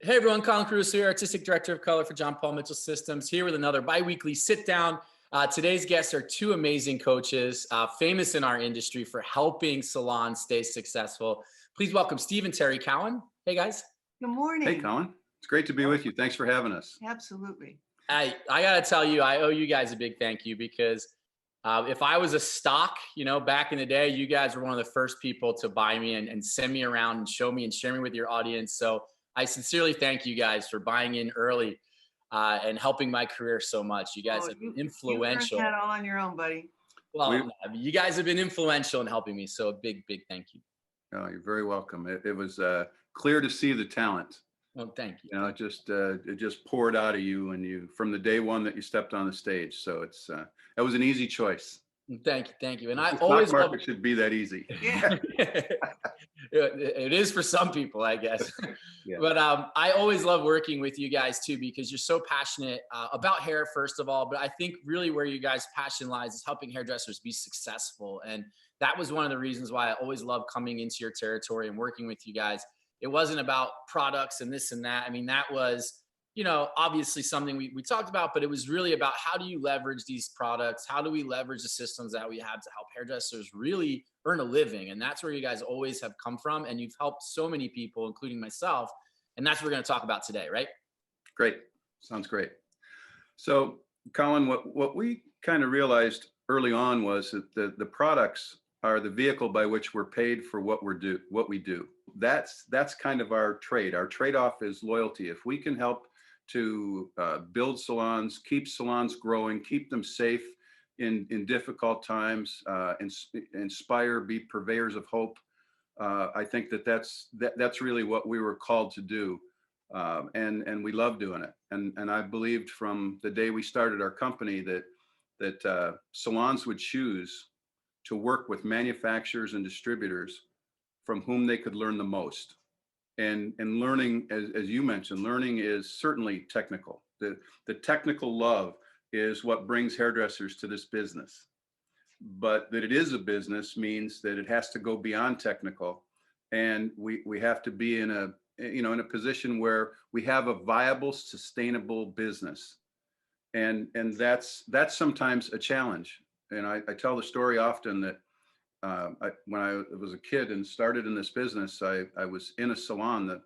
Hey everyone, Colin Caruso here, Artistic Director of Color for John Paul Mitchell Systems, here with another bi-weekly sit down. Today's guests are two amazing coaches, famous in our industry for helping salons stay successful. Please welcome Steve and Terri Cowan. Hey guys. Good Hey, morning. Colin. It's great to be with you. Thanks for having us. Absolutely. I gotta tell you, I owe you guys a big thank you because if I was a stock, back in the day, you guys were one of the first people to buy me and send me around and show me and share me with your audience. So I sincerely thank you guys for buying in early and helping my career so much. You guys have been You influential. earned that all on your own, buddy. Well, We- no, you guys have been influential in helping me. So a big, big thank you. Oh, you're very welcome. It was clear to see the talent. Oh, thank you. It just poured out of you, and you from the day one that you stepped on the stage. So that was an easy choice. Thank you. And I The always stock love market should be that easy. Yeah. it is for some people, I guess. Yeah. But I always love working with you guys too, because you're so passionate about hair, first of all. But I think really where you guys' passion lies is helping hairdressers be successful. And that was one of the reasons why I always loved coming into your territory and working with you guys. It wasn't about products and this and that. I mean, that was, obviously something we talked about, but it was really about how do you leverage these products? How do we leverage the systems that we have to help hairdressers really earn a living? And that's where you guys always have come from. And you've helped so many people, including myself. And that's what we're going to talk about today, right? Great. Sounds great. So, Colin, what we kind of realized early on was that the products are the vehicle by which we're paid for what we do. That's kind of our trade. Our trade-off is loyalty. If we can help to build salons, keep salons growing, keep them safe in difficult times, inspire, be purveyors of hope. I think that's really what we were called to do, and we love doing it. And I believed from the day we started our company that salons would choose to work with manufacturers and distributors from whom they could learn the most. And learning, as you mentioned, learning is certainly technical. The technical love is what brings hairdressers to this business. But that it is a business means that it has to go beyond technical, and we have to be in a position where we have a viable, sustainable business, and that's sometimes a challenge. And I tell the story often that when I was a kid and started in this business, I was in a salon that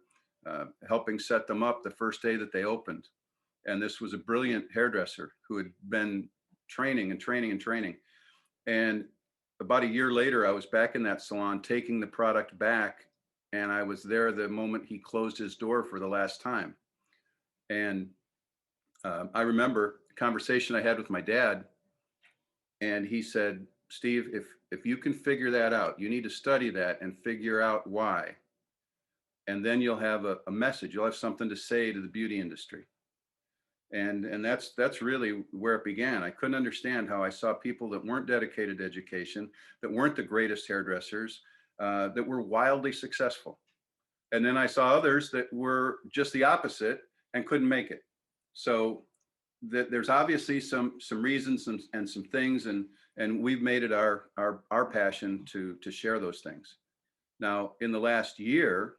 helping set them up the first day that they opened. And this was a brilliant hairdresser who had been training. And about a year later, I was back in that salon taking the product back, and I was there the moment he closed his door for the last time. And I remember a conversation I had with my dad, and he said, "Steve, if you can figure that out, you need to study that and figure out why. And then you'll have a message. You'll have something to say to the beauty industry." And that's really where it began. I couldn't understand how I saw people that weren't dedicated to education, that weren't the greatest hairdressers, that were wildly successful. And then I saw others that were just the opposite and couldn't make it. So there's obviously some reasons and some things, and we've made it our passion to share those things. Now, in the last year,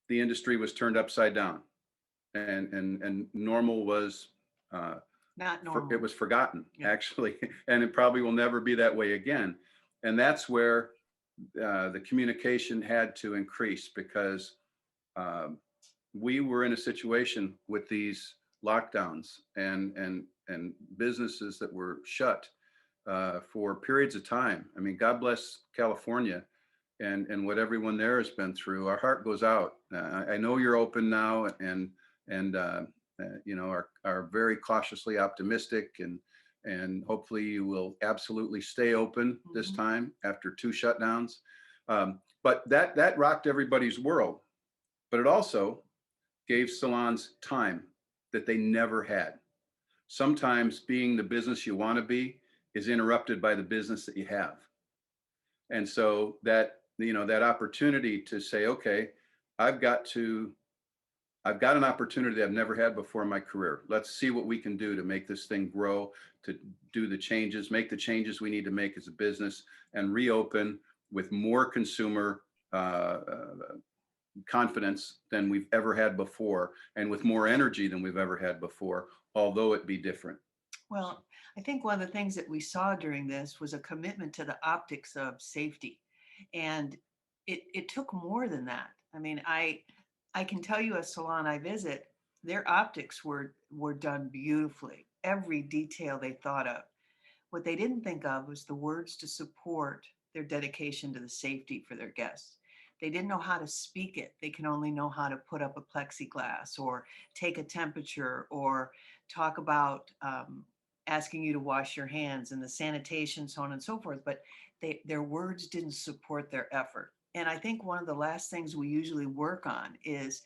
the industry was turned upside down, and normal was Not normal. it was forgotten, Yeah. actually, and it probably will never be that way again. And that's where the communication had to increase, because we were in a situation with these lockdowns and businesses that were shut for periods of time. I mean, God bless California and what everyone there has been through. Our heart goes out. I know you're open now and are very cautiously optimistic, and hopefully you will absolutely stay open this time after 2 shutdowns. But that rocked everybody's world. But it also gave salons time that they never had. Sometimes being the business you want to be is interrupted by the business that you have. And so that opportunity to say, okay, I've got an opportunity I've never had before in my career. Let's see what we can do to make this thing grow, to do the changes, make the changes we need to make as a business, and reopen with more consumer confidence than we've ever had before, and with more energy than we've ever had before, although it be different. Well, I think one of the things that we saw during this was a commitment to the optics of safety. And it took more than that. I mean, I can tell you a salon I visit, their optics were done beautifully. Every detail they thought of. What they didn't think of was the words to support their dedication to the safety for their guests. They didn't know how to speak it. They can only know how to put up a plexiglass or take a temperature or talk about asking you to wash your hands and the sanitation, so on and so forth. But their words didn't support their effort. And I think one of the last things we usually work on is,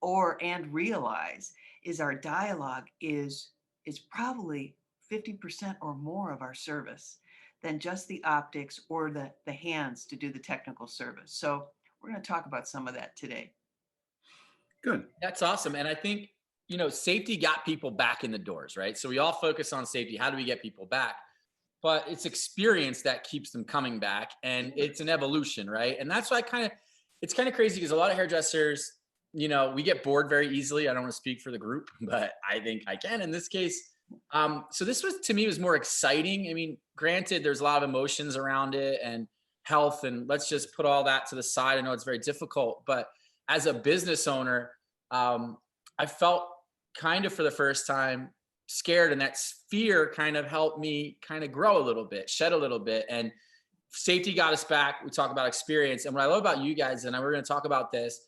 and realize, is our dialogue is probably 50% or more of our service than just the optics or the hands to do the technical service. So we're going to talk about some of that today. Good. That's awesome. And I think, safety got people back in the doors, right? So we all focus on safety. How do we get people back? But it's experience that keeps them coming back, and it's an evolution, right? And that's why it's kind of crazy because a lot of hairdressers, we get bored very easily. I don't want to speak for the group, but I think I can in this case. So this was, to me, was more exciting. I mean, granted, there's a lot of emotions around it and health, and let's just put all that to the side. I know it's very difficult, but as a business owner, I felt kind of for the first time scared, and that fear kind of helped me kind of grow a little bit, shed a little bit, and safety got us back. We talk about experience, and what I love about you guys, and we're going to talk about this,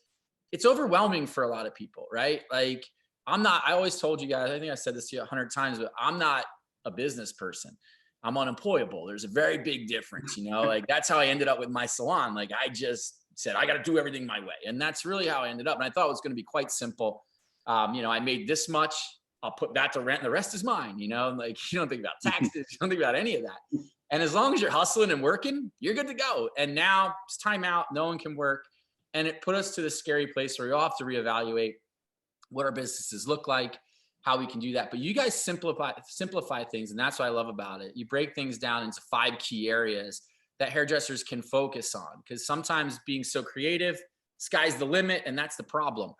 it's overwhelming for a lot of people, right? Like, I always told you guys, I think I said this to you 100 times, but I'm not a business person. I'm unemployable. There's a very big difference, like that's how I ended up with my salon. Like, I just said, I got to do everything my way. And that's really how I ended up. And I thought it was going to be quite simple. I made this much, I'll put that to rent, and the rest is mine, like, you don't think about taxes, you don't think about any of that. And as long as you're hustling and working, you're good to go. And now it's time out. No one can work. And it put us to the scary place where we all have to reevaluate what our businesses look like, how we can do that. But you guys simplify things. And that's what I love about it. You break things down into 5 key areas that hairdressers can focus on. Because sometimes being so creative, sky's the limit, and that's the problem.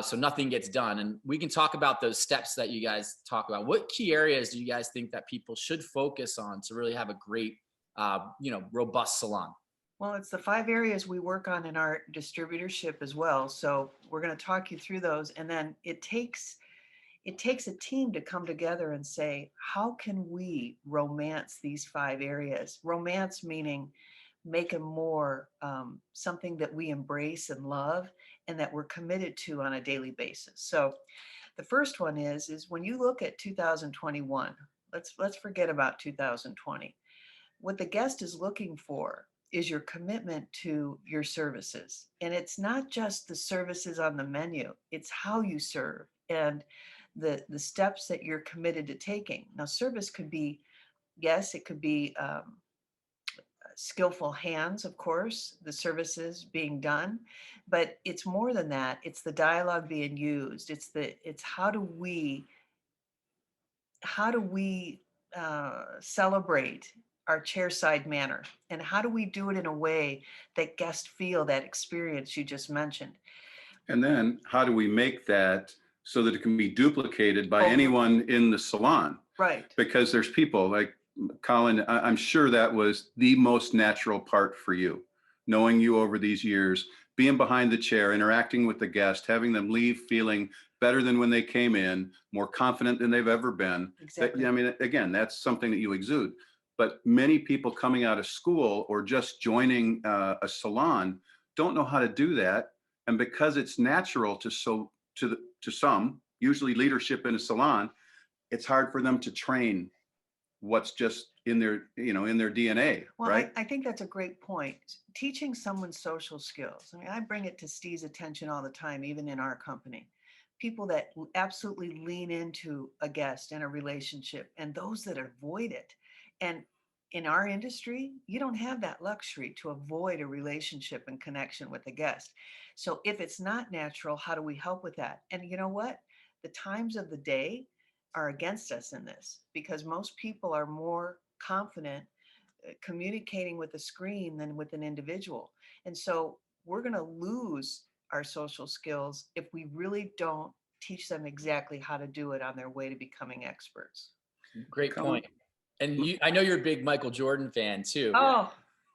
So nothing gets done. And we can talk about those steps that you guys talk about. What key areas do you guys think that people should focus on to really have a great, robust salon? Well, it's the 5 areas we work on in our distributorship as well. So we're going to talk you through those. And then it takes a team to come together and say, how can we romance these 5 areas? Romance meaning make them more something that we embrace and love and that we're committed to on a daily basis. So the first one is when you look at 2021, let's forget about 2020. What the guest is looking for is your commitment to your services. And it's not just the services on the menu, it's how you serve and the steps that you're committed to taking. Now, service could be, yes, it could be skillful hands, of course, the services being done, but it's more than that. It's the dialogue being used. It's how do we celebrate our chairside manner, and how do we do it in a way that guests feel that experience you just mentioned? And then how do we make that so that it can be duplicated by anyone in the salon? Right. Because there's people like Colin, I'm sure that was the most natural part for you, knowing you over these years, being behind the chair, interacting with the guest, having them leave feeling better than when they came in, more confident than they've ever been. Exactly. I mean, again, that's something that you exude. But many people coming out of school or just joining a salon don't know how to do that. And because it's natural to some, usually leadership in a salon, it's hard for them to train what's just in their DNA. Well, right? I think that's a great point. Teaching someone social skills. I mean, I bring it to Steve's attention all the time, even in our company. People that absolutely lean into a guest and a relationship, and those that avoid it. And in our industry, you don't have that luxury to avoid a relationship and connection with a guest. So if it's not natural, how do we help with that? And you know what? The times of the day are against us in this, because most people are more confident communicating with a screen than with an individual. And so we're going to lose our social skills if we really don't teach them exactly how to do it on their way to becoming experts. Great Colin? point. And I know you're a big Michael Jordan fan too. Oh,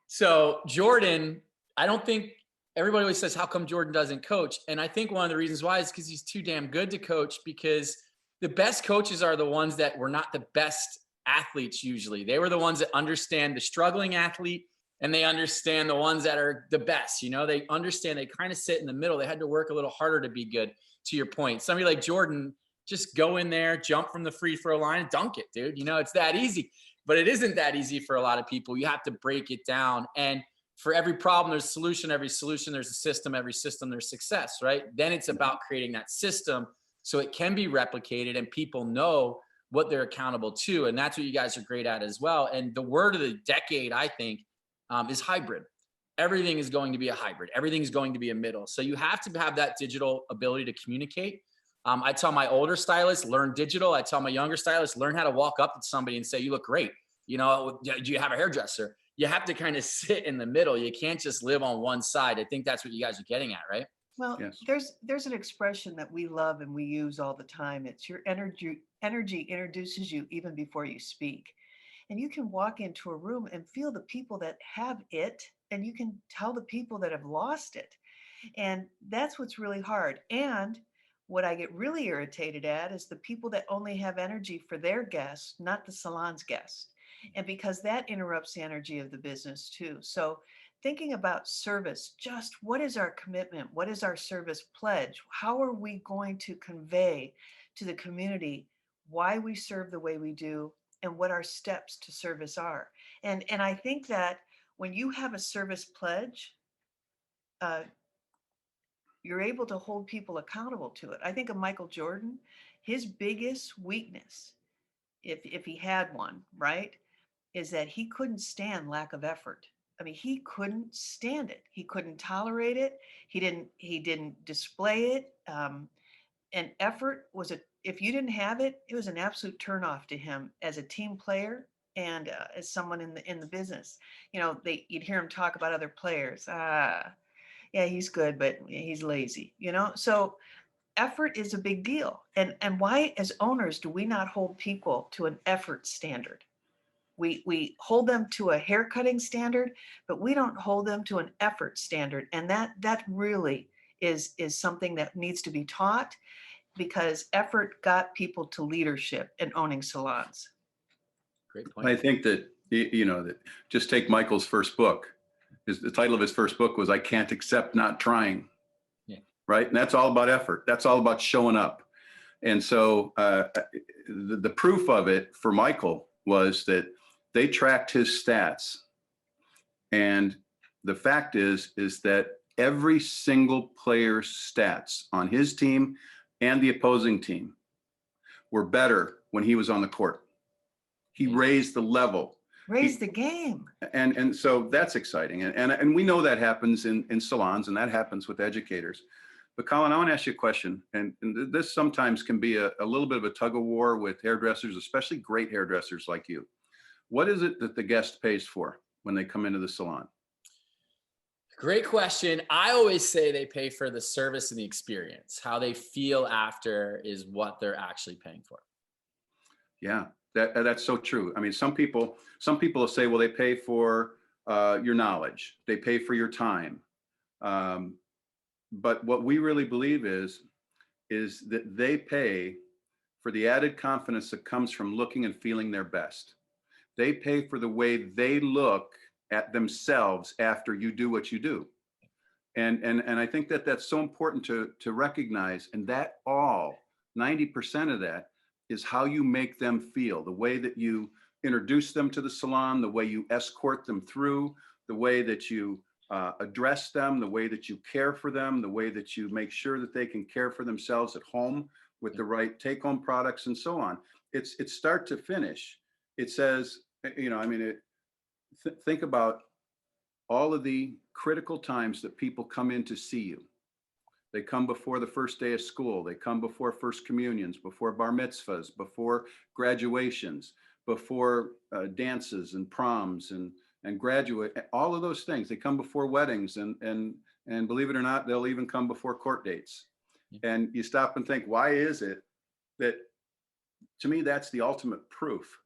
So Jordan, I don't think everybody always says, how come Jordan doesn't coach? And I think one of the reasons why is because he's too damn good to coach, because the best coaches are the ones that were not the best athletes usually. They were the ones that understand the struggling athlete, and they understand the ones that are the best. They understand, they kind of sit in the middle. They had to work a little harder to be good, to your point. Somebody like Jordan, just go in there, jump from the free throw line, and dunk it, dude. It's that easy. But it isn't that easy for a lot of people. You have to break it down. And for every problem, there's a solution. Every solution, there's a system. Every system, there's success, right? Then it's about creating that system so it can be replicated and people know what they're accountable to. And that's what you guys are great at as well. And the word of the decade, I think, is hybrid. Everything is going to be a hybrid. Everything is going to be a middle. So you have to have that digital ability to communicate. I tell my older stylists, learn digital. I tell my younger stylists, learn how to walk up to somebody and say, you look great. Do you have a hairdresser? You have to kind of sit in the middle. You can't just live on one side. I think that's what you guys are getting at, right? well, Yes. there's an expression that we love and we use all the time. It's your energy introduces you even before you speak. And you can walk into a room and feel the people that have it, and you can tell the people that have lost it. And that's what's really hard. And what I get really irritated at is the people that only have energy for their guests, not the salon's guests. And because that interrupts the energy of the business too. So thinking about service, just what is our commitment? What is our service pledge? How are we going to convey to the community why we serve the way we do and what our steps to service are? And I think that when you have a service pledge, you're able to hold people accountable to it. I think of Michael Jordan, his biggest weakness, if he had one, right, is that he couldn't stand lack of effort. I mean, he couldn't stand it. He couldn't tolerate it. He didn't display it. And effort was if you didn't have it, it was an absolute turnoff to him as a team player and as someone in the business. You'd hear him talk about other players. Yeah, he's good, but he's lazy, So effort is a big deal. And why, as owners, do we not hold people to an effort standard? We hold them to a haircutting standard, but we don't hold them to an effort standard. And that really is something that needs to be taught, because effort got people to leadership and owning salons. Great point. I think that, that just take Michael's first book. The title of his first book was I Can't Accept Not Trying. Yeah. Right. And that's all about effort. That's all about showing up. And so the proof of it for Michael was that they tracked his stats. And the fact is that every single player's stats on his team and the opposing team were better when he was on the court. He raised the level. Raise the game. And so that's exciting. And we know that happens in salons, and that happens with educators. But Colin, I want to ask you a question. And this sometimes can be a little bit of a tug of war with hairdressers, especially great hairdressers like you. What is it that the guest pays for when they come into the salon? Great question. I always say they pay for the service and the experience. How they feel after is what they're actually paying for. Yeah, that's so true. I mean, some people will say, well, they pay for your knowledge. They pay for your time. But what we really believe is that they pay for the added confidence that comes from looking and feeling their best. They pay for the way they look at themselves after you do what you do. And I think that that's so important to recognize, and that 90% of that is how you make them feel, the way that you introduce them to the salon, the way you escort them through, the way that you address them, the way that you care for them, the way that you make sure that they can care for themselves at home with the right take-home products and so on. It's start to finish. It says, think about all of the critical times that people come in to see you. They come before the first day of school. They come before first communions, before bar mitzvahs, before graduations, before dances and proms and graduate, all of those things. They come before weddings and And believe it or not, they'll even come before court dates. Yeah. And you stop and think, why is it that, to me, that's the ultimate proof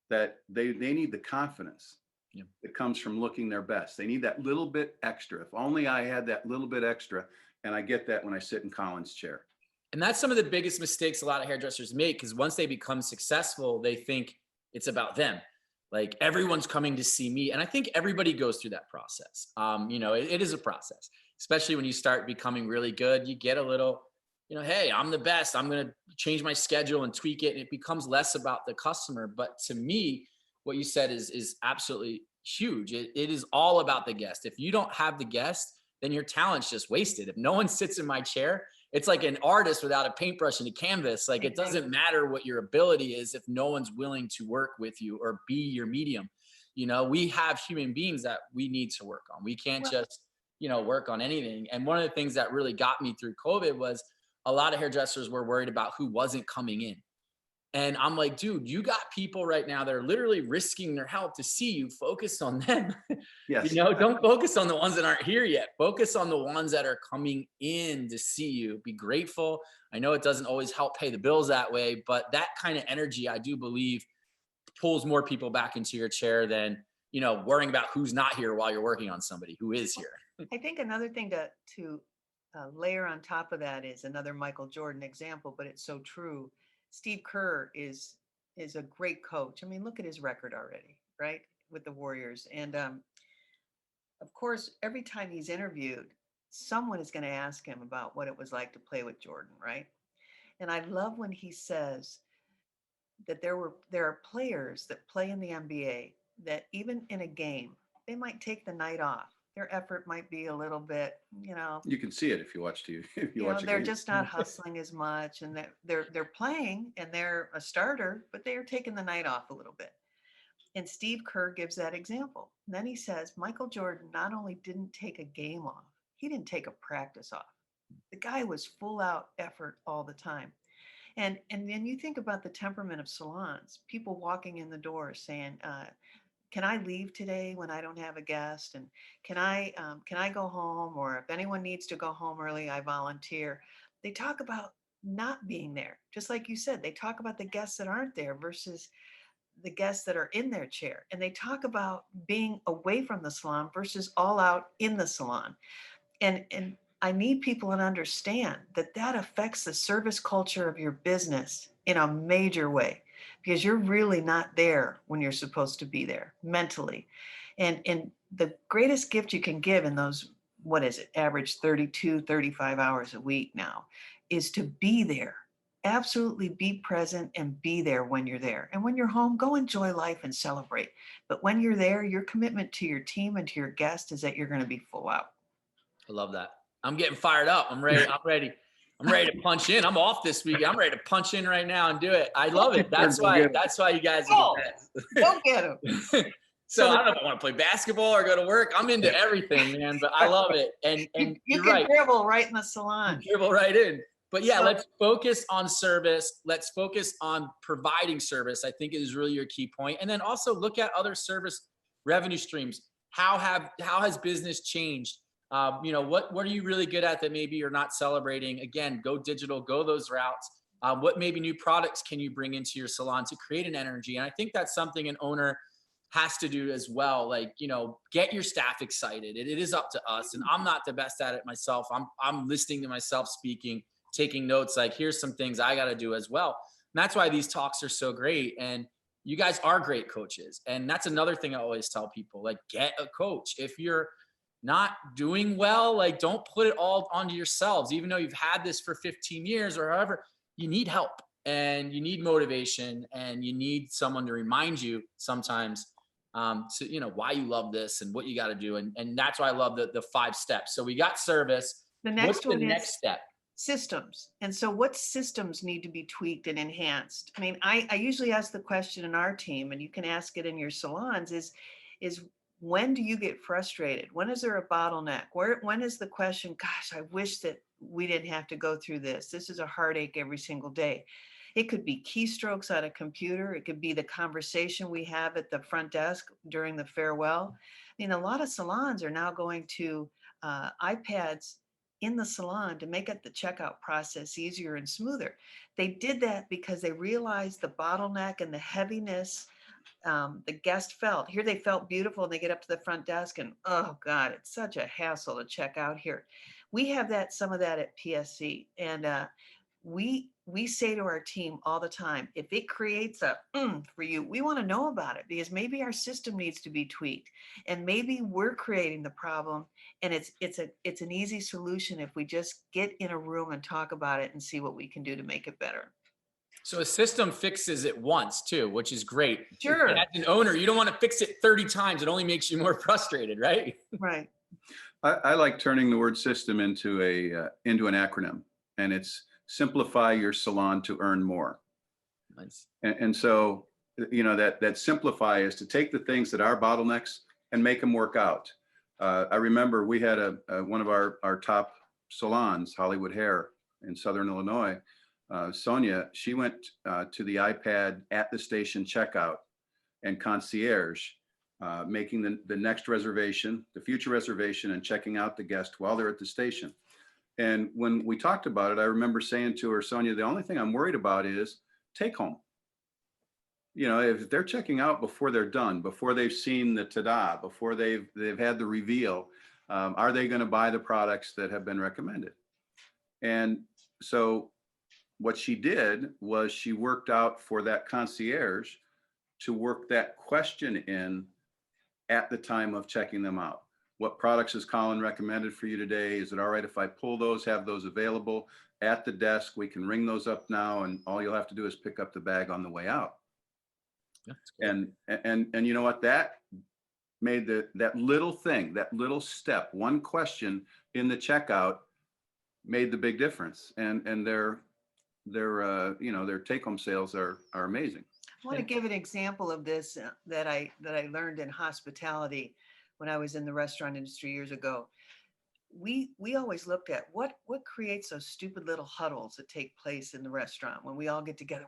that they need the confidence that comes from looking their best. They need that little bit extra. If only I had that little bit extra. And I get that when I sit in Colin's chair. And that's some of the biggest mistakes a lot of hairdressers make, because once they become successful, they think it's about them. Like, everyone's coming to see me. And I think everybody goes through that process. It is a process, especially when you start becoming really good. You get a little, hey, I'm the best. I'm going to change my schedule and tweak it. And it becomes less about the customer. But to me, what you said is absolutely huge. It is all about the guest. If you don't have the guest, then your talent's just wasted. If no one sits in my chair, it's like an artist without a paintbrush and a canvas. Like, it doesn't matter what your ability is if no one's willing to work with you or be your medium. We have human beings that we need to work on. We can't just, work on anything. And one of the things that really got me through COVID was a lot of hairdressers were worried about who wasn't coming in. And I'm like, dude, you got people right now that are literally risking their health to see you. Focus on them. Yes. Don't focus on the ones that aren't here yet. Focus on the ones that are coming in to see you. Be grateful. I know it doesn't always help pay the bills that way, but that kind of energy, I do believe, pulls more people back into your chair than, worrying about who's not here while you're working on somebody who is here. I think another thing to layer on top of that is another Michael Jordan example, but it's so true. Steve Kerr is a great coach. I mean, look at his record already, right, with the Warriors. And of course, every time he's interviewed, someone is going to ask him about what it was like to play with Jordan, right? And I love when he says that there are players that play in the NBA that even in a game, they might take the night off. Their effort might be a little bit, You can see it if you watch TV. they're just not hustling as much, and they're playing and they're a starter, but they are taking the night off a little bit. And Steve Kerr gives that example. And then he says Michael Jordan not only didn't take a game off, he didn't take a practice off. The guy was full out effort all the time. And then you think about the temperament of salons, people walking in the door saying, can I leave today when I don't have a guest? And can I go home? Or if anyone needs to go home early, I volunteer. They talk about not being there. Just like you said, they talk about the guests that aren't there versus the guests that are in their chair. And they talk about being away from the salon versus all out in the salon. And I need people to understand that affects the service culture of your business in a major way, because you're really not there when you're supposed to be there mentally. And the greatest gift you can give in those, average 32, 35 hours a week now, is to be there. Absolutely be present and be there when you're there. And when you're home, go enjoy life and celebrate. But when you're there, your commitment to your team and to your guest is that you're going to be full out. I love that. I'm getting fired up. I'm ready. I'm ready to punch in. I'm off this week. I'm ready to punch in right now and do it. I love it. That's why you guys are the best. Go get them. So I don't know if I want to play basketball or go to work. I'm into everything, man, but I love it. And you you're can right. dribble right in the salon. Dribble right in. But yeah, let's focus on service. Let's focus on providing service. I think it is really your key point. And then also look at other service revenue streams. How has business changed? What are you really good at that maybe you're not celebrating? Again, go digital, go those routes. What maybe new products can you bring into your salon to create an energy? And I think that's something an owner has to do as well. Like, get your staff excited. It is up to us. And I'm not the best at it myself. I'm listening to myself speaking, taking notes. Like, here's some things I got to do as well. And that's why these talks are so great. And you guys are great coaches. And that's another thing I always tell people, like, get a coach. If you're not doing well, like, don't put it all onto yourselves. Even though you've had this for 15 years or however, you need help and you need motivation and you need someone to remind you sometimes why you love this and what you got to do. And that's why I love the 5 steps. So we got service. The next What's the next step? Systems. And so what systems need to be tweaked and enhanced? I mean, I usually ask the question in our team, and you can ask it in your salons, is when do you get frustrated? When is there a bottleneck? When is the question, gosh, I wish that we didn't have to go through this. This is a heartache every single day. It could be keystrokes on a computer. It could be the conversation we have at the front desk during the farewell. I mean, a lot of salons are now going to iPads in the salon to make it the checkout process easier and smoother. They did that because they realized the bottleneck and the heaviness the guest felt. Here they felt beautiful and they get up to the front desk and, oh God, it's such a hassle to check out here. We have that, some of that at PSC. And we say to our team all the time, if it creates a for you, we want to know about it, because maybe our system needs to be tweaked, and maybe we're creating the problem, and it's an easy solution if we just get in a room and talk about it and see what we can do to make it better. So a system fixes it once too, which is great. Sure. And as an owner, you don't want to fix it 30 times. It only makes you more frustrated, right? Right. I like turning the word system into an acronym, and it's simplify your salon to earn more. Nice. And so, that simplify is to take the things that are bottlenecks and make them work out. I remember we had one of our top salons, Hollywood Hair in Southern Illinois. Sonia, she went to the iPad at the station checkout and concierge, making the next reservation, the future reservation, and checking out the guest while they're at the station. And when we talked about it, I remember saying to her, Sonia, the only thing I'm worried about is take home. If they're checking out before they're done, before they've seen the ta-da, before they've had the reveal, are they going to buy the products that have been recommended? And so what she did was she worked out for that concierge to work that question in at the time of checking them out. What products has Colin recommended for you today? Is it all right if I pull those, have those available at the desk? We can ring those up now, and all you'll have to do is pick up the bag on the way out. And you know what? That made that little thing, that little step, one question in the checkout made the big difference. And their take-home sales are amazing. I want to give an example of this that I learned in hospitality when I was in the restaurant industry years ago. We always looked at what creates those stupid little huddles that take place in the restaurant when we all get together.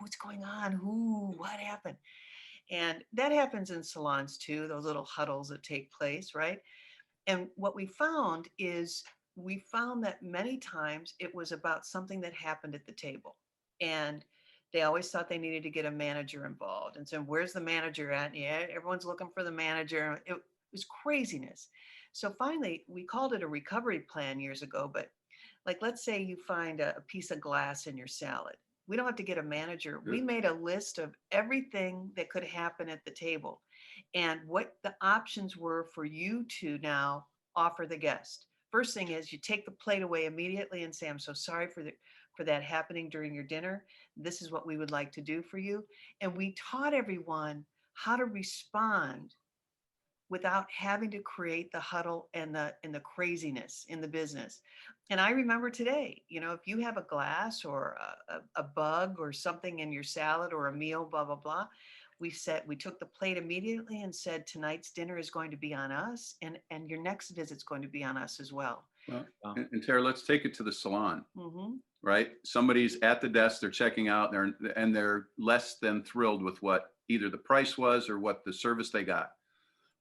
What's going on? What happened? And that happens in salons too, those little huddles that take place, right? And what we found that many times it was about something that happened at the table. And they always thought they needed to get a manager involved. And so where's the manager at? Yeah, everyone's looking for the manager. It was craziness. So finally, we called it a recovery plan years ago. But like, let's say you find a piece of glass in your salad. We don't have to get a manager. Good. We made a list of everything that could happen at the table and what the options were for you to now offer the guest. First thing is you take the plate away immediately and say, I'm so sorry for that happening during your dinner. This is what we would like to do for you. And we taught everyone how to respond without having to create the huddle and the craziness in the business. And I remember today, if you have a glass or a bug or something in your salad or a meal, blah, blah, blah, we took the plate immediately and said, tonight's dinner is going to be on us, and your next visit's going to be on us as well. Well, and Terri, let's take it to the salon, Mm-hmm. right? Somebody's at the desk, they're checking out, and they're less than thrilled with what either the price was or what the service they got.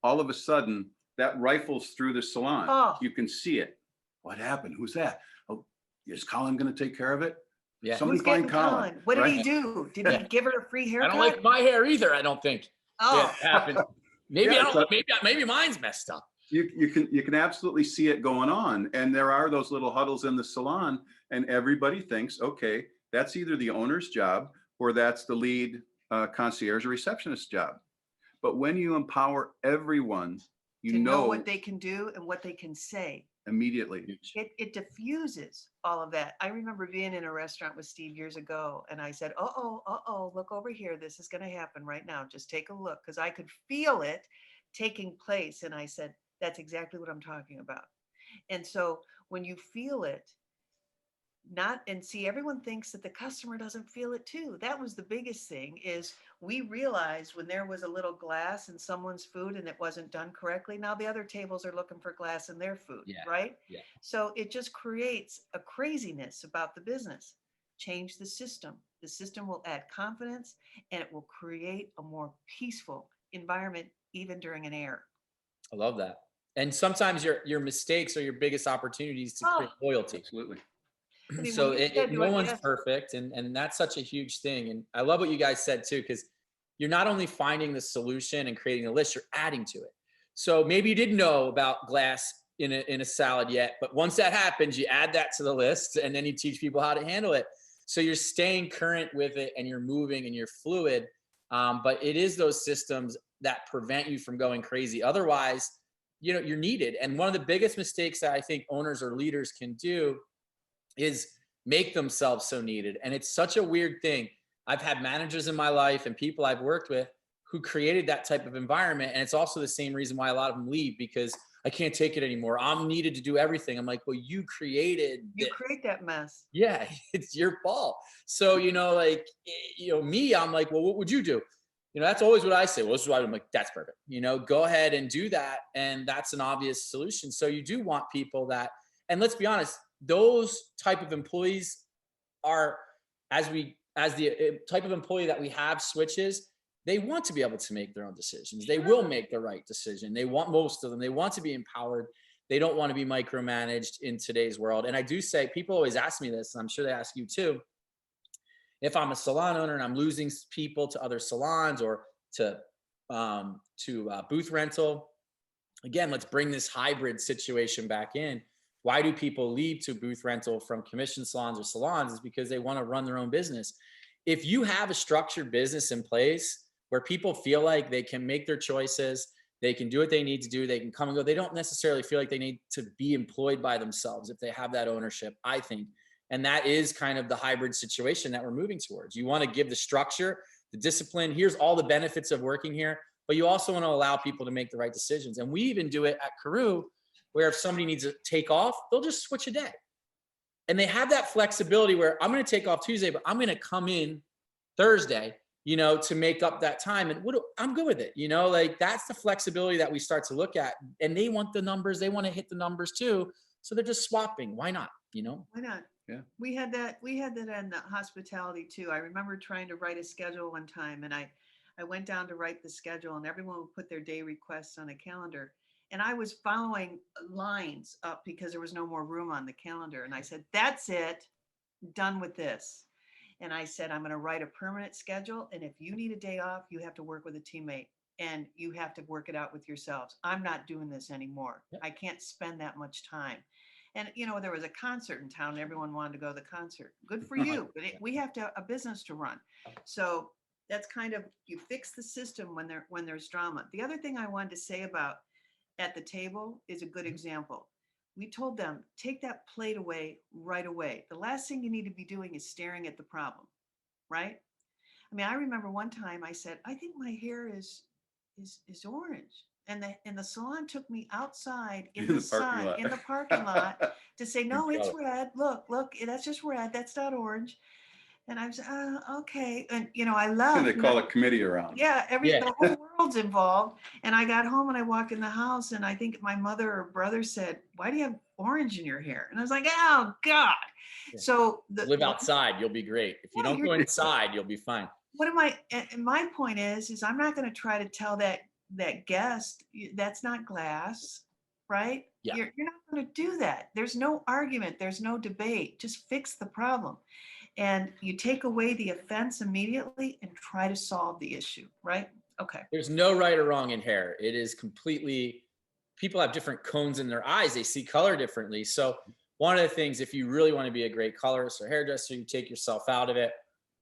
All of a sudden, that rifles through the salon. Oh. You can see it. What happened? Who's that? Oh, is Colin going to take care of it? Yeah. Somebody Who's find getting Colin. Colin? What did right? he do? Did he give her a free I haircut? don't like my hair either, I don't think. Oh, Yeah, it happened. Maybe Yeah, I don't. Maybe mine's messed up. You can absolutely see it going on, and there are those little huddles in the salon, and everybody thinks, okay, that's either the owner's job or that's the lead concierge or receptionist's job. But when you empower everyone, to know what they can do and what they can say. Immediately. It diffuses all of that. I remember being in a restaurant with Steve years ago, and I said, look over here. This is going to happen right now. Just take a look, because I could feel it taking place. And I said, that's exactly what I'm talking about. And so when you feel it, everyone thinks that the customer doesn't feel it too. That was the biggest thing, is we realized when there was a little glass in someone's food and it wasn't done correctly, now the other tables are looking for glass in their food, right? Yeah. So it just creates a craziness about the business. Change the system. The system will add confidence, and it will create a more peaceful environment even during an error. I love that. And sometimes your mistakes are your biggest opportunities to Oh, create loyalty. Absolutely. I mean, when So you said to no a one's guest, perfect, and that's such a huge thing. And I love what you guys said too, because you're not only finding the solution and creating a list, you're adding to it. So maybe you didn't know about glass in a salad yet, but once that happens, you add that to the list, and then you teach people how to handle it. So you're staying current with it, and you're moving, and you're fluid. But it is those systems that prevent you from going crazy. Otherwise, you're needed. And one of the biggest mistakes that I think owners or leaders can do is make themselves so needed. And it's such a weird thing. I've had managers in my life and people I've worked with who created that type of environment. And it's also the same reason why a lot of them leave, because I can't take it anymore. I'm needed to do everything. I'm like, well, you created you this. create that mess. Yeah, it's your fault. So, like, me, I'm like, well, what would you do? That's always what I say. Well, this is why I'm like, that's perfect. Go ahead and do that. And that's an obvious solution. So you do want people that, and let's be honest, those type of employees are, as the type of employee that we have switches, they want to be able to make their own decisions. They will make the right decision. They want, most of them, they want to be empowered. They don't want to be micromanaged in today's world. And I do say, people always ask me this, and I'm sure they ask you too. If I'm a salon owner and I'm losing people to other salons or to booth rental, again, let's bring this hybrid situation back in. Why do people leave to booth rental from commission salons or salons? Is because they want to run their own business. If you have a structured business in place where people feel like they can make their choices, they can do what they need to do, they can come and go, they don't necessarily feel like they need to be employed by themselves if they have that ownership, I think. And that is kind of the hybrid situation that we're moving towards. You want to give the structure, the discipline. Here's all the benefits of working here, but you also want to allow people to make the right decisions. And we even do it at Caruso, where if somebody needs to take off, they'll just switch a day. And they have that flexibility where I'm going to take off Tuesday, but I'm going to come in Thursday, to make up that time. And I'm good with it. Like, that's the flexibility that we start to look at. And they want the numbers. They want to hit the numbers too. So they're just swapping. Why not? Why not? Yeah. We had that in the hospitality too. I remember trying to write a schedule one time, and I went down to write the schedule, and everyone would put their day requests on a calendar. And I was following lines up because there was no more room on the calendar. And I said, that's it, done with this. And I said, I'm going to write a permanent schedule. And if you need a day off, you have to work with a teammate and you have to work it out with yourselves. I'm not doing this anymore. Yep. I can't spend that much time. And, there was a concert in town and everyone wanted to go to the concert. Good for you. But we have to have a business to run. So that's kind of, you fix the system when there's drama. The other thing I wanted to say about at the table is a good example. We told them, take that plate away right away. The last thing you need to be doing is staring at the problem, right? I mean, I remember one time I said, I think my hair is orange. And the salon took me outside in the sun, in the parking lot to say, no, it's red. Look, that's just red. That's not orange. And I was, okay. And, I love. They call a committee around. Yeah, the whole world's involved. And I got home and I walked in the house and I think my mother or brother said, why do you have orange in your hair? And I was like, oh, God. Yeah. So live outside, you'll be great. If you don't go inside, you'll be fine. And my point is I'm not going to try to tell that guest that's not glass, right? Yeah. You're not going to do that. There's no argument. There's no debate. Just fix the problem. And you take away the offense immediately and try to solve the issue, right? Okay. There's no right or wrong in hair. It is completely, people have different cones in their eyes. They see color differently. So one of the things, if you really want to be a great colorist or hairdresser, you take yourself out of it.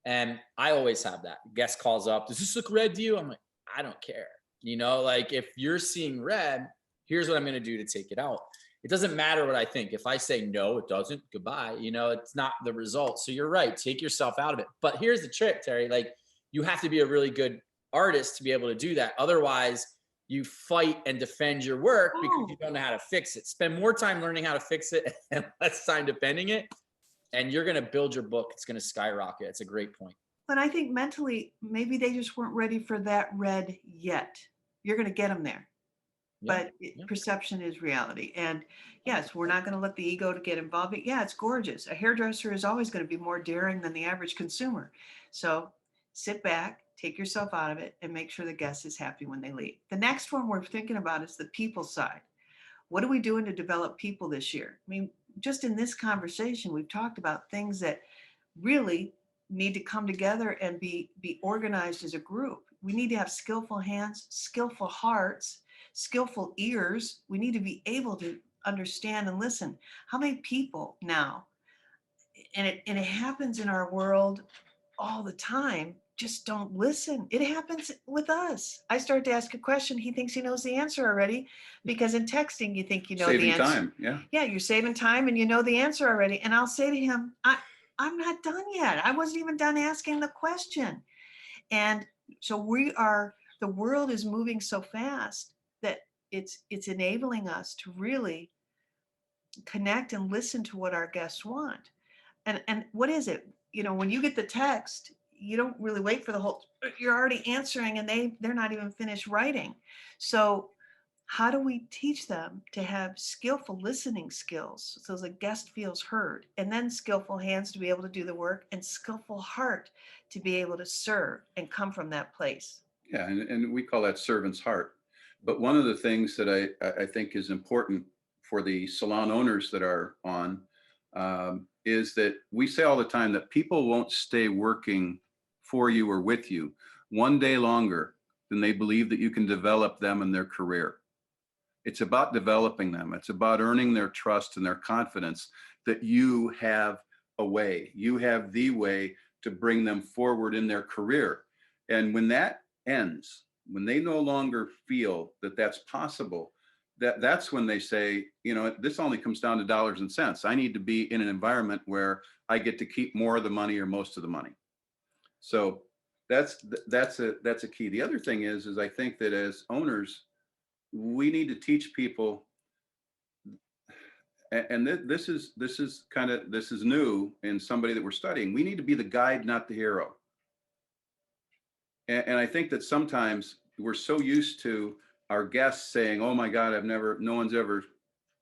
And I always have that. Guest calls up, does this look red to you? I'm like, I don't care. Like, if you're seeing red, here's what I'm going to do to take it out. It doesn't matter what I think. If I say, no, it doesn't, goodbye, it's not the result. So you're right. Take yourself out of it. But here's the trick, Terri, like, you have to be a really good artist to be able to do that. Otherwise you fight and defend your work because you don't know how to fix it. Spend more time learning how to fix it and less time defending it. And you're going to build your book. It's going to skyrocket. It's a great point. But I think mentally, maybe they just weren't ready for that red yet. You're going to get them there. But perception is reality. And yes, we're not going to let the ego to get involved. But yeah, it's gorgeous. A hairdresser is always going to be more daring than the average consumer. So sit back, take yourself out of it, and make sure the guest is happy when they leave. The next one we're thinking about is the people side. What are we doing to develop people this year? I mean, just in this conversation, we've talked about things that really need to come together and be organized as a group. We need to have skillful hands, skillful hearts, skillful ears. We need to be able to understand and listen. How many people now, and it happens in our world all the time, just don't listen. It happens with us. I start to ask a question, he thinks he knows the answer already, because in texting you think you know the Saving answer. time, yeah. Yeah, you're saving time and you know the answer already. And I'll say to him, I'm not done yet. I wasn't even done asking the question. And so the world is moving so fast that it's enabling us to really connect and listen to what our guests want. And what is it? You know, when you get the text, you don't really wait for the whole, you're already answering and they're not even finished writing. So how do we teach them to have skillful listening skills so the guest feels heard, and then skillful hands to be able to do the work, and skillful heart to be able to serve and come from that place? Yeah, and we call that servant's heart. But one of the things that I think is important for the salon owners that are on is that we say all the time that people won't stay working for you or with you one day longer than they believe that you can develop them in their career. It's about developing them. It's about earning their trust and their confidence that you have a way, you have the way to bring them forward in their career. And when that ends, when they no longer feel that that's possible, that's when they say, you know, this only comes down to dollars and cents. I need to be in an environment where I get to keep more of the money or most of the money. So that's a key. The other thing is I think that as owners, we need to teach people, and this is new in somebody that we're studying. We need to be the guide, not the hero. And I think that sometimes we're so used to our guests saying, "Oh my God, no one's ever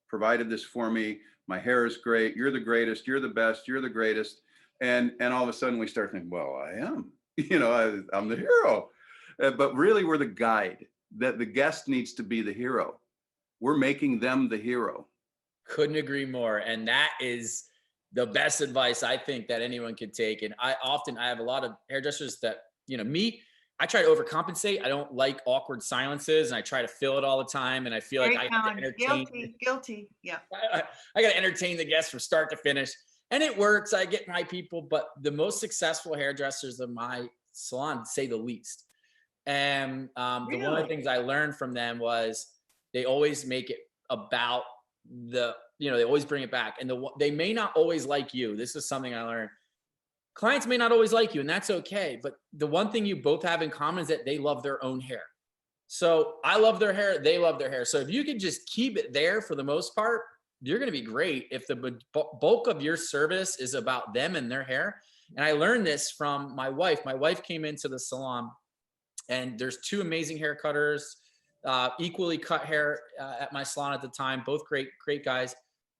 provided this for me. My hair is great. You're the greatest. You're the best. You're the greatest." And all of a sudden we start thinking, "Well, I am. You know, I'm the hero." But really, we're the guide. That the guest needs to be the hero. We're making them the hero. Couldn't agree more. And that is the best advice I think that anyone could take. And I have a lot of hairdressers that, you know, I try to overcompensate. I don't like awkward silences, and I try to fill it all the time. And I feel like I have to entertain. Guilty. Yeah. I got to entertain the guests from start to finish. And it works. I get my people, but the most successful hairdressers of my salon, say the least. And Really? one of the things I learned from them was they always make it about they always bring it back. And they may not always like you. This is something I learned. Clients may not always like you, and that's okay. But the one thing you both have in common is that they love their own hair. So I love their hair. They love their hair. So if you can just keep it there for the most part, you're going to be great. If the bulk of your service is about them and their hair. And I learned this from my wife. My wife came into the salon, and there's two amazing hair cutters, equally cut hair at my salon at the time, both great guys.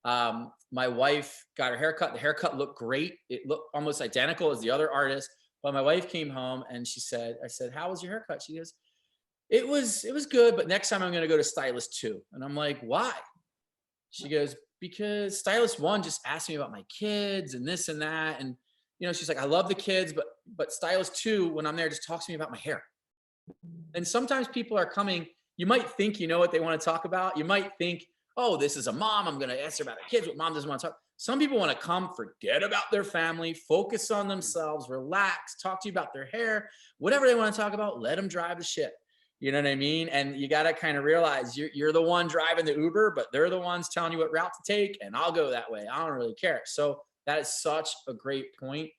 My wife got her haircut. The haircut looked great. It looked almost identical as the other artist. But my wife came home and I said, "How was your haircut?" She goes, it was good, but next time I'm going to go to stylist 2. And I'm like, "Why?" She goes, "Because stylist 1 just asked me about my kids and this and that. And, you know," she's like, "I love the kids, but stylist 2, when I'm there, just talks to me about my hair." And sometimes people are coming, you might think you know what they want to talk about. You might think, "Oh, this is a mom. I'm going to answer about the kids. What mom doesn't want to talk." Some people want to come, forget about their family, focus on themselves, relax, talk to you about their hair, whatever they want to talk about, let them drive the ship. You know what I mean? And you got to kind of realize you're the one driving the Uber, but they're the ones telling you what route to take. And I'll go that way. I don't really care. So that is such a great point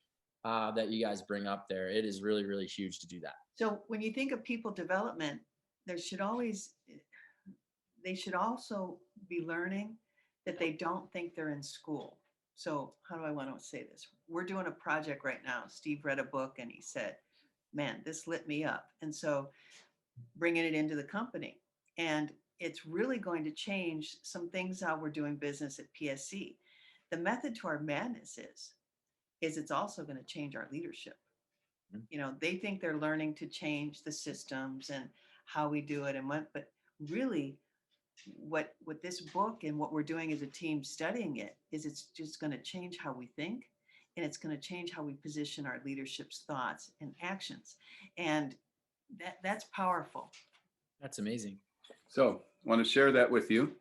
that you guys bring up there. It is really, really huge to do that. So when you think of people development, they should also be learning that they don't think they're in school. So how do I want to say this? We're doing a project right now. Steve read a book and he said, "Man, this lit me up." And so bringing it into the company, and it's really going to change some things how we're doing business at PSC. The method to our madness is it's also going to change our leadership. You know, they think they're learning to change the systems and how we do it and what, but really what this book and what we're doing as a team studying it is, it's just going to change how we think, and it's going to change how we position our leadership's thoughts and actions. And that's powerful. That's amazing. So I want to share that with you.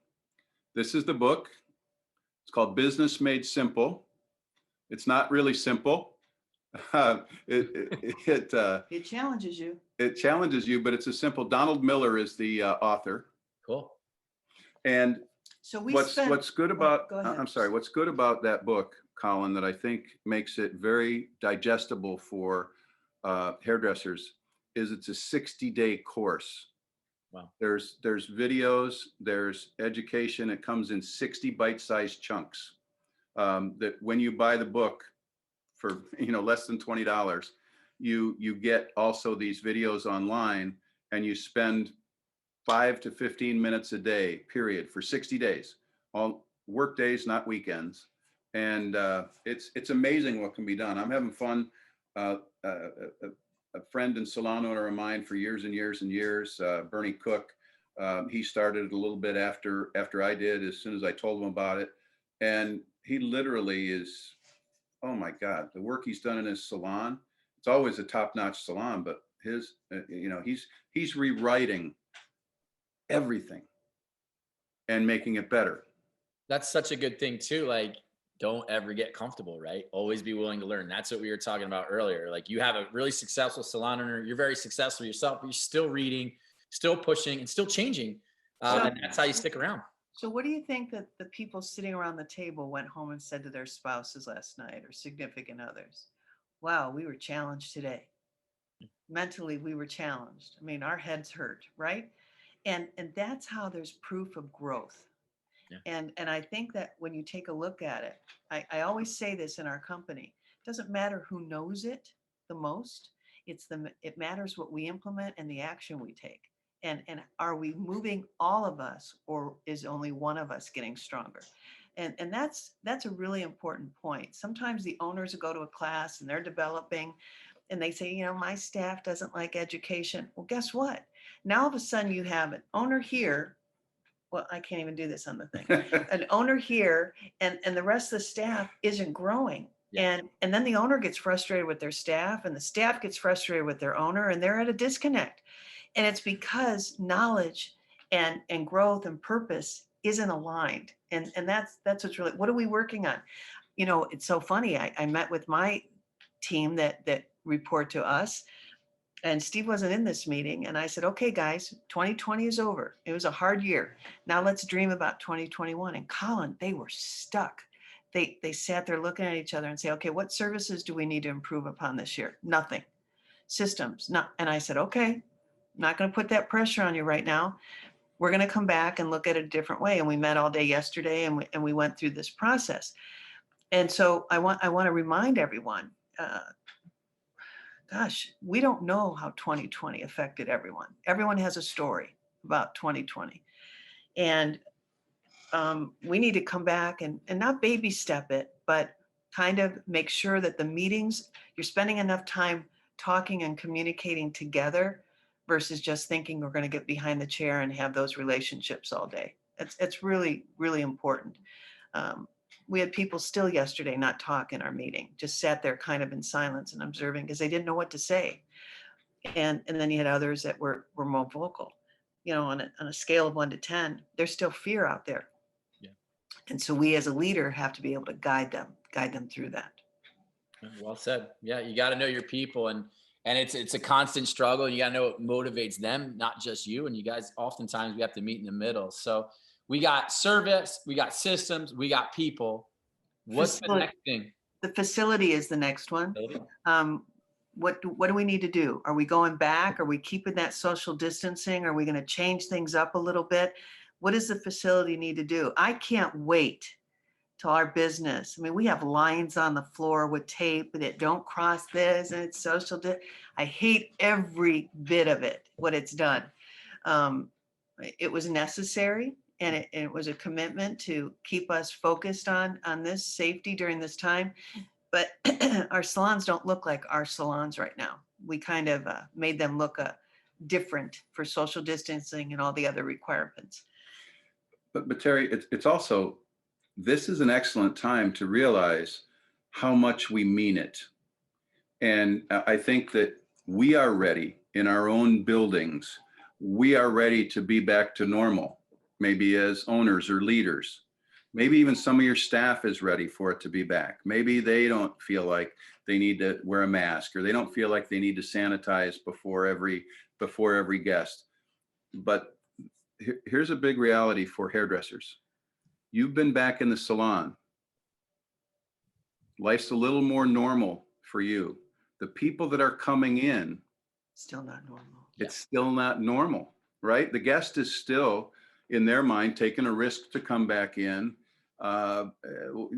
This is the book. It's called Business Made Simple. It's not really simple. It challenges you. It challenges you, but it's a simple. Donald Miller is the author. Cool. And So what's good about, go ahead. I'm sorry, what's good about that book, Colin, that I think makes it very digestible for hairdressers is it's a 60-day course. Wow. There's videos, there's education. It comes in 60 bite-sized chunks. That when you buy the book for less than $20, you get also these videos online, and you spend 5 to 15 minutes a day, period, for 60 days, all work days, not weekends. And it's amazing what can be done. I'm having fun. A friend and salon owner of mine for years and years and years, Bernie Cook, he started a little bit after I did, as soon as I told him about it. And he literally is, oh my God, the work he's done in his salon, it's always a top-notch salon, but his, he's rewriting everything and making it better. That's such a good thing too. Like, don't ever get comfortable, right? Always be willing to learn. That's what we were talking about earlier. Like, you have a really successful salon owner. You're very successful yourself, but you're still reading, still pushing, and still changing. And that's how you stick around. So what do you think that the people sitting around the table went home and said to their spouses last night, or significant others? Wow, we were challenged today. Mentally, we were challenged. I mean, our heads hurt, right? And that's how there's proof of growth. Yeah. And I think that when you take a look at it, I always say this in our company, it doesn't matter who knows it the most. It matters what we implement and the action we take. And are we moving all of us, or is only one of us getting stronger? And that's a really important point. Sometimes the owners go to a class and they're developing, and they say, my staff doesn't like education. Well, guess what? Now all of a sudden you have an owner here. Well, I can't even do this on the thing. An owner here, and the rest of the staff isn't growing. Yeah. And then the owner gets frustrated with their staff, and the staff gets frustrated with their owner, and they're at a disconnect. And it's because knowledge and growth and purpose isn't aligned. And that's what's really, what are we working on? It's so funny. I met with my team that report to us, and Steve wasn't in this meeting. And I said, okay, guys, 2020 is over. It was a hard year. Now let's dream about 2021. And Colin, they were stuck. They sat there looking at each other and say, okay, what services do we need to improve upon this year? Nothing. Systems, not. And I said, okay, I'm not going to put that pressure on you right now. We're going to come back and look at it a different way. And we met all day yesterday, and we went through this process. And so I want to remind everyone, gosh, we don't know how 2020 affected everyone. Everyone has a story about 2020. And we need to come back and not baby step it, but kind of make sure that the meetings, you're spending enough time talking and communicating together versus just thinking we're going to get behind the chair and have those relationships all day. It's really, really important. We had people still yesterday not talk in our meeting, just sat there kind of in silence and observing because they didn't know what to say. And then you had others that were more vocal. On a scale of 1 to 10, there's still fear out there. Yeah. And so we as a leader have to be able to guide them through that. Well said. Yeah, you got to know your people, and it's a constant struggle. You got to know what motivates them, not just you. And you guys, oftentimes we have to meet in the middle. So we got service, we got systems, we got people. What's the next thing? The facility is the next one. What do we need to do? Are we going back? Are we keeping that social distancing? Are we going to change things up a little bit? What does the facility need to do? I can't wait till our business. I mean, we have lines on the floor with tape that don't cross this, and it's social. I hate every bit of it, what it's done. It was necessary. And it was a commitment to keep us focused on this safety during this time. But our salons don't look like our salons right now. We kind of made them look different for social distancing and all the other requirements. But Terry, it's also, this is an excellent time to realize how much we mean it. And I think that we are ready in our own buildings. We are ready to be back to normal, maybe as owners or leaders. Maybe even some of your staff is ready for it to be back. Maybe they don't feel like they need to wear a mask, or they don't feel like they need to sanitize before every guest. But here's a big reality for hairdressers. You've been back in the salon. Life's a little more normal for you. The people that are coming in, Still not normal. it's still not normal, right? The guest is still, in their mind, taking a risk to come back in.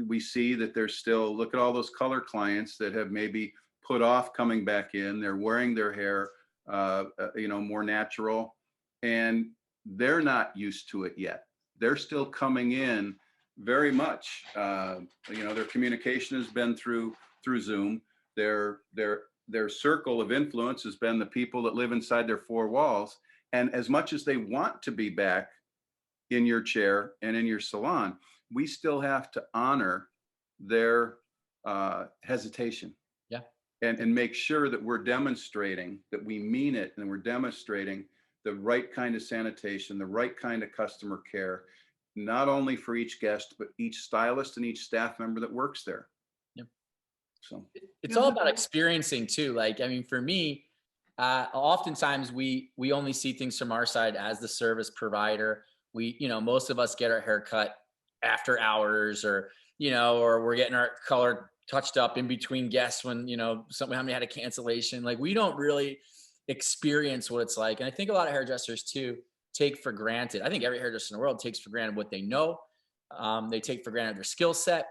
We see that there's still, look at all those color clients that have maybe put off coming back in. They're wearing their hair, more natural, and they're not used to it yet. They're still coming in very much. Their communication has been through Zoom. Their circle of influence has been the people that live inside their four walls. And as much as they want to be back in your chair and in your salon, we still have to honor their hesitation. Yeah. And make sure that we're demonstrating that we mean it, and we're demonstrating the right kind of sanitation, the right kind of customer care, not only for each guest, but each stylist and each staff member that works there. Yep. So it's all about experiencing too. Like, I mean, for me, oftentimes we only see things from our side as the service provider. Most of us get our hair cut after hours, or we're getting our color touched up in between guests when, somebody had a cancellation. Like, we don't really experience what it's like. And I think a lot of hairdressers too take for granted. I think every hairdresser in the world takes for granted what they know. They take for granted their skill set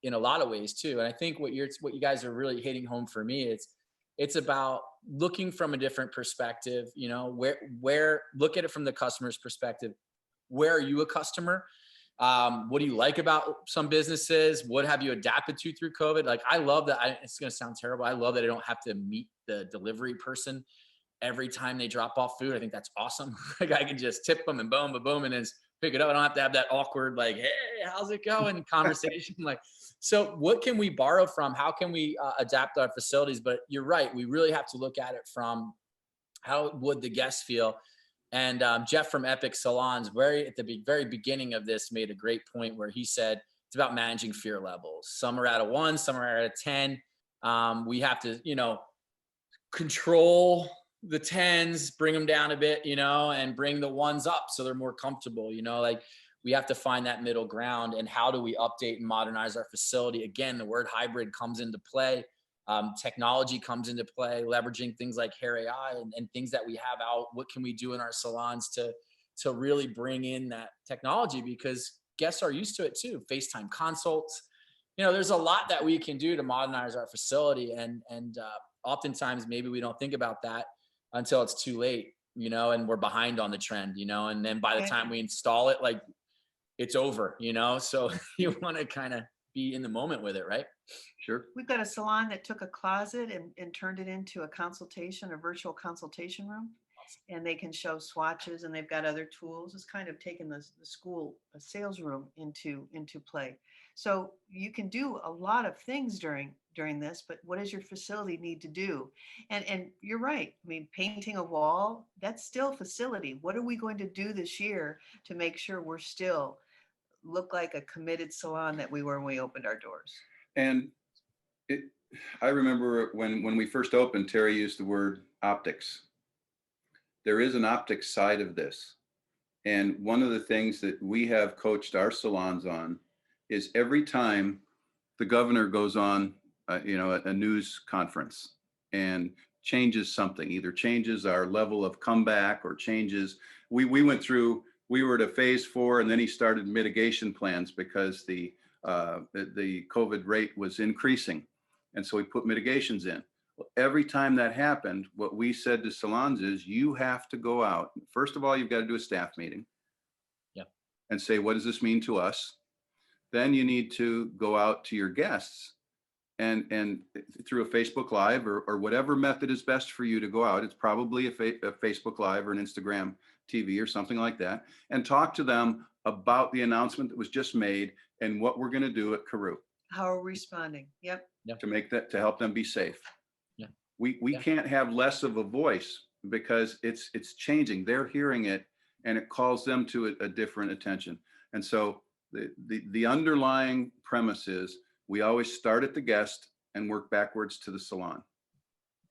in a lot of ways too. And I think what you guys are really hitting home for me, it's about looking from a different perspective. Where look at it from the customer's perspective. Where are you a customer? What do you like about some businesses? What have you adapted to through COVID? Like, I love that. It's going to sound terrible. I love that I don't have to meet the delivery person every time they drop off food. I think that's awesome. Like, I can just tip them and boom, boom, boom, and then pick it up. I don't have to have that awkward, like, hey, how's it going conversation. Like, so what can we borrow from? How can we adapt our facilities? But you're right. We really have to look at it from how would the guests feel? And Jeff from Epic Salons, at the very beginning of this, made a great point where he said it's about managing fear levels. Some are at a 1, some are at a 10. We have to, control the 10s, bring them down a bit, and bring the 1s up so they're more comfortable. Like, we have to find that middle ground. And how do we update and modernize our facility? Again, the word hybrid comes into play. Technology comes into play, leveraging things like Hair AI and things that we have out. What can we do in our salons to really bring in that technology? Because guests are used to it too. FaceTime consults. There's a lot that we can do to modernize our facility. And oftentimes maybe we don't think about that until it's too late, and we're behind on the trend, and then by the time we install it, like, it's over, so you want to kind of be in the moment with it, right? Sure. We've got a salon that took a closet and turned it into a virtual consultation room. And they can show swatches, and they've got other tools. It's kind of taken the school sales room into play. So you can do a lot of things during this, but what does your facility need to do? And you're right. I mean, painting a wall, that's still facility. What are we going to do this year to make sure we're still look like a committed salon that we were when we opened our doors? And I remember when we first opened, Terri used the word optics. There is an optics side of this. And one of the things that we have coached our salons on is every time the governor goes on, a news conference and changes something, either changes our level of comeback or changes. We were to phase 4, and then he started mitigation plans because the COVID rate was increasing. And so we put mitigations in. Well, every time that happened, what we said to salons is, you have to go out. First of all, you've got to do a staff meeting. Yep. And say, what does this mean to us? Then you need to go out to your guests and through a Facebook Live or whatever method is best for you to go out. It's probably a Facebook Live or an Instagram TV or something like that, and talk to them about the announcement that was just made and what we're going to do at Caruso How are we responding? Yep. to make that, to help them be safe. Yeah. We Yeah. can't have less of a voice because it's changing. They're hearing it and it calls them to a different attention. And so the underlying premise is we always start at the guest and work backwards to the salon.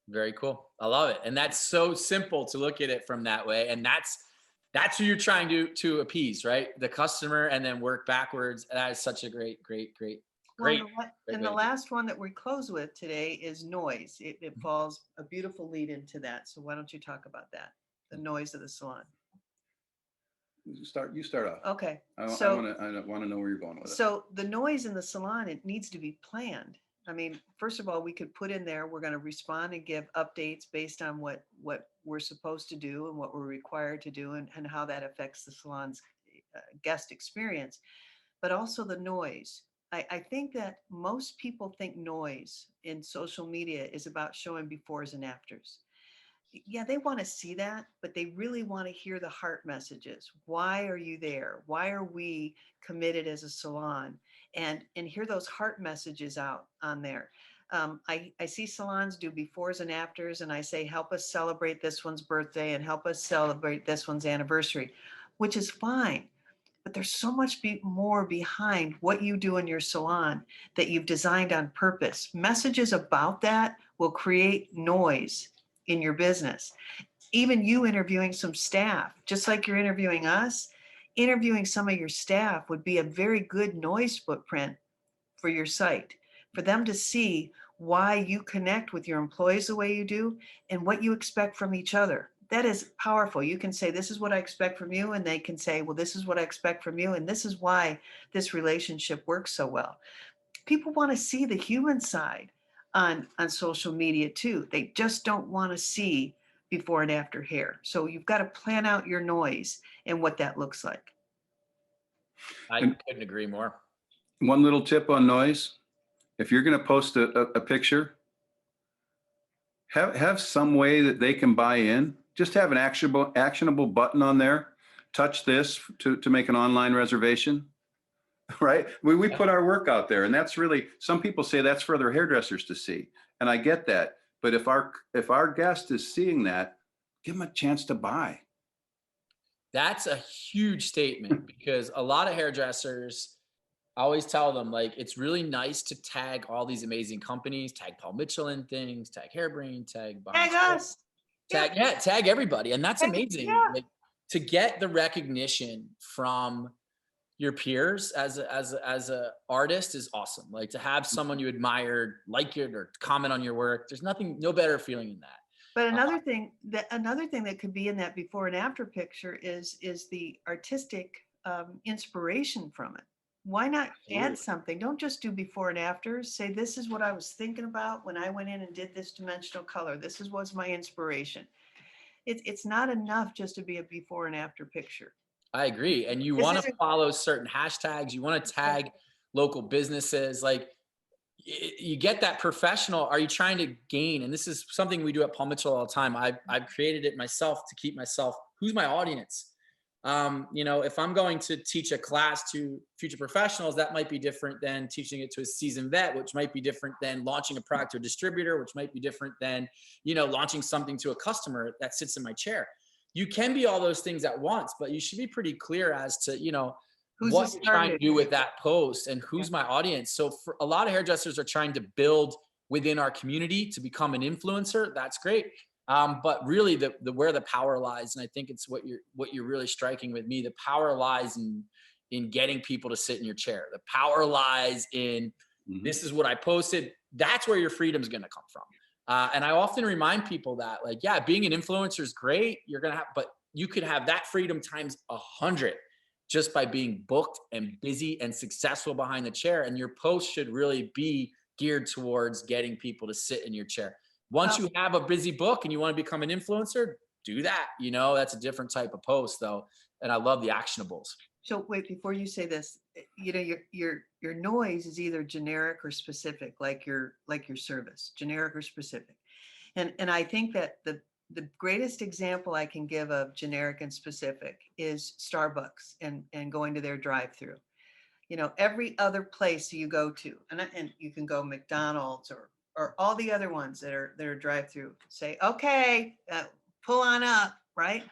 Very cool. I love it. And that's so simple to look at it from that way. And that's who you're trying to appease, right? The customer, and then work backwards. That is such a great. Well, Great and way the to last one that we close with today is noise. It falls a beautiful lead into that. So why don't you talk about that? The noise of the salon. You start off. Okay. I So want to know where you're going with it. So the noise in the salon, it needs to be planned. I mean, first of all, we could put in there, we're going to respond and give updates based on what we're supposed to do and what we're required to do, and how that affects the salon's guest experience, but also the noise. I think that most people think noise in social media is about showing befores and afters. Yeah, they want to see that, but they really want to hear the heart messages. Why are you there? Why are we committed as a salon? And hear those heart messages out on there. I see salons do befores and afters, and I say, help us celebrate this one's birthday and help us celebrate this one's anniversary, which is fine. But there's so much more behind what you do in your salon that you've designed on purpose. Messages about that will create noise in your business. Even you interviewing some staff, just like you're interviewing us, interviewing some of your staff would be a very good noise footprint for your site, for them to see why you connect with your employees the way you do and what you expect from each other. That is powerful. You can say, this is what I expect from you. And they can say, well, this is what I expect from you. And this is why this relationship works so well. People want to see the human side on social media too. They just don't want to see before and after hair. So you've got to plan out your noise and what that looks like. I couldn't agree more. One little tip on noise: if you're going to post a picture, have some way that they can buy in. Just have an actionable button on there. Touch this to make an online reservation. Right? We put our work out there, and that's really, some people say that's for their hairdressers to see, and I get that. But if our guest is seeing that, give them a chance to buy. That's a huge statement, because a lot of hairdressers, I always tell them, like, it's really nice to tag all these amazing companies, tag Paul Mitchell in things, tag Hairbrain, tag us. Tag everybody. And that's amazing. Yeah. Like, to get the recognition from your peers as a artist is awesome. Like, to have someone you admire like it or comment on your work, there's no better feeling than that. But another thing that could be in that before and after picture is the artistic inspiration from it. Why not add something? Don't just do before and after. Say, this is what I was thinking about when I went in and did this dimensional color. This was my inspiration. It's not enough just to be a before and after picture. I agree. And you want to follow certain hashtags. You want to tag local businesses. Like, you get that professional. Are you trying to gain? And this is something we do at Paul Mitchell all the time. I've created it myself to keep myself. Who's my audience? If I'm going to teach a class to future professionals, that might be different than teaching it to a seasoned vet, which might be different than launching a product to a distributor, which might be different than, launching something to a customer that sits in my chair. You can be all those things at once, but you should be pretty clear as to, what you're trying to do with that post and who's my audience. So for a lot of hairdressers are trying to build within our community to become an influencer. That's great. But really the where the power lies, and I think it's what you're really striking with me, the power lies in getting people to sit in your chair. The power lies in, this is what I posted. That's where your freedom is going to come from. And I often remind people that, like, yeah, being an influencer is great. You're going to have, but you could have that freedom times 100 just by being booked and busy and successful behind the chair. And your post should really be geared towards getting people to sit in your chair. Once you have a busy book and you want to become an influencer, do that. That's a different type of post though. And I love the actionables. So wait, before you say this, your noise is either generic or specific, like your service, generic or specific. And I think that the greatest example I can give of generic and specific is Starbucks and going to their drive-through. You know, every other place you go to, and you can go McDonald's or all the other ones that are drive-through, say, okay, pull on up, right?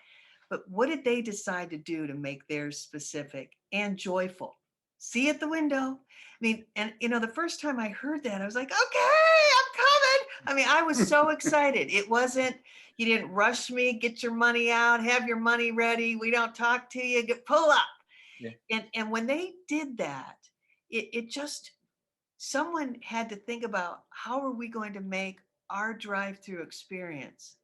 But what did they decide to do to make theirs specific and joyful? See at the window. I mean, and you know, the first time I heard that, I was like, okay, I'm coming. I mean, I was so excited. It wasn't, you didn't rush me, get your money out, have your money ready. We don't talk to you, pull up. Yeah. And when they did that, it just, someone had to think about how are we going to make our drive-through experience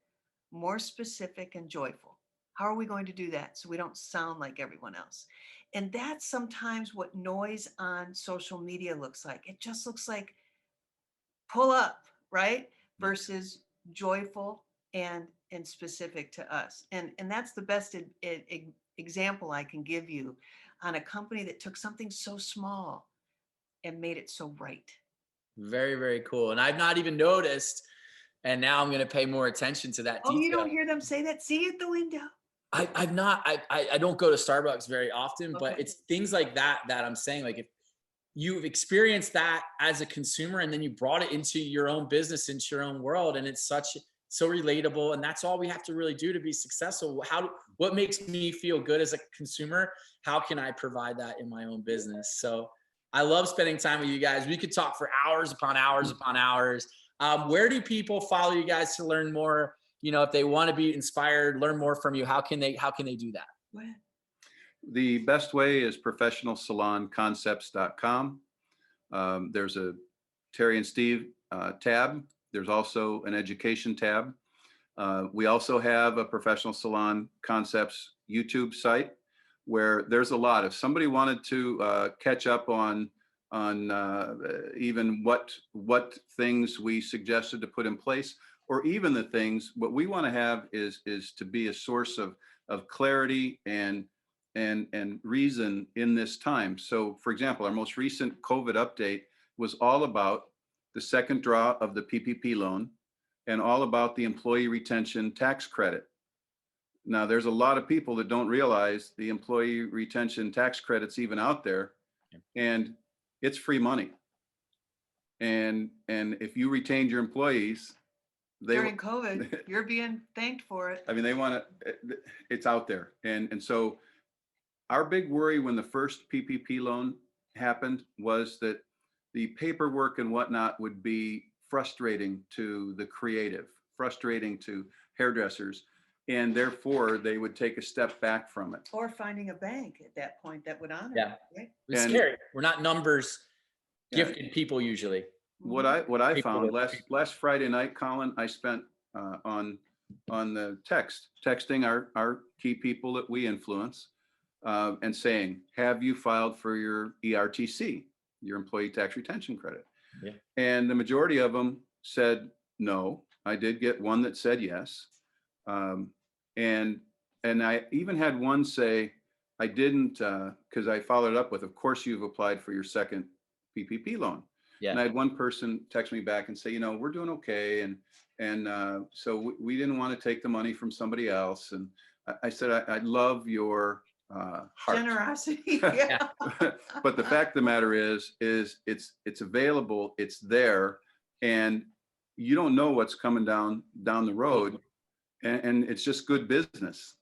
more specific and joyful? How are we going to do that so we don't sound like everyone else? And that's sometimes what noise on social media looks like. It just looks like pull up, right? Versus joyful and specific to us. And that's the best example I can give you on a company that took something so small and made it so right. Very, very cool. And I've not even noticed, and now I'm going to pay more attention to that detail. Oh, you don't hear them say that? See at the window. I've not, I don't go to Starbucks very often, but Okay. it's things like that I'm saying, like if you've experienced that as a consumer and then you brought it into your own business, into your own world, and it's so relatable, and that's all we have to really do to be successful. What makes me feel good as a consumer? How can I provide that in my own business? So I love spending time with you guys. We could talk for hours upon hours upon hours. Where do people follow you guys to learn more? You know, if they want to be inspired, learn more from you, how can they do that? Go ahead. The best way is professionalsalonconcepts.com. There's a Terri and Steve tab. There's also an education tab. We also have a Professional Salon Concepts YouTube site where there's a lot. If somebody wanted to catch up on even what things we suggested to put in place, or even the things, what we want to have is to be a source of clarity and reason in this time. So for example, our most recent COVID update was all about the second draw of the PPP loan and all about the employee retention tax credit. Now, there's a lot of people that don't realize the employee retention tax credit's even out there, and it's free money. And if you retained your employees, during COVID, you're being thanked for it. I mean, they want to, it's out there. And so our big worry when the first PPP loan happened was that the paperwork and whatnot would be frustrating to the creative, frustrating to hairdressers, and therefore they would take a step back from it. Or finding a bank at that point that would honor Yeah. it. Right? It's scary. We're not numbers gifted people usually. What I found last Friday night, Colin, I spent on the texting our key people that we influence and saying, have you filed for your ERTC, your employee tax retention credit? Yeah. And the majority of them said no. I did get one that said yes. And I even had one say, I didn't, because I followed up with, of course you've applied for your second PPP loan. Yeah. And I had one person text me back and say, you know, we're doing okay. And so we didn't want to take the money from somebody else. And I said, I love your heart. Generosity. Yeah. But the fact of the matter is it's available, it's there, and you don't know what's coming down the road, and it's just good business.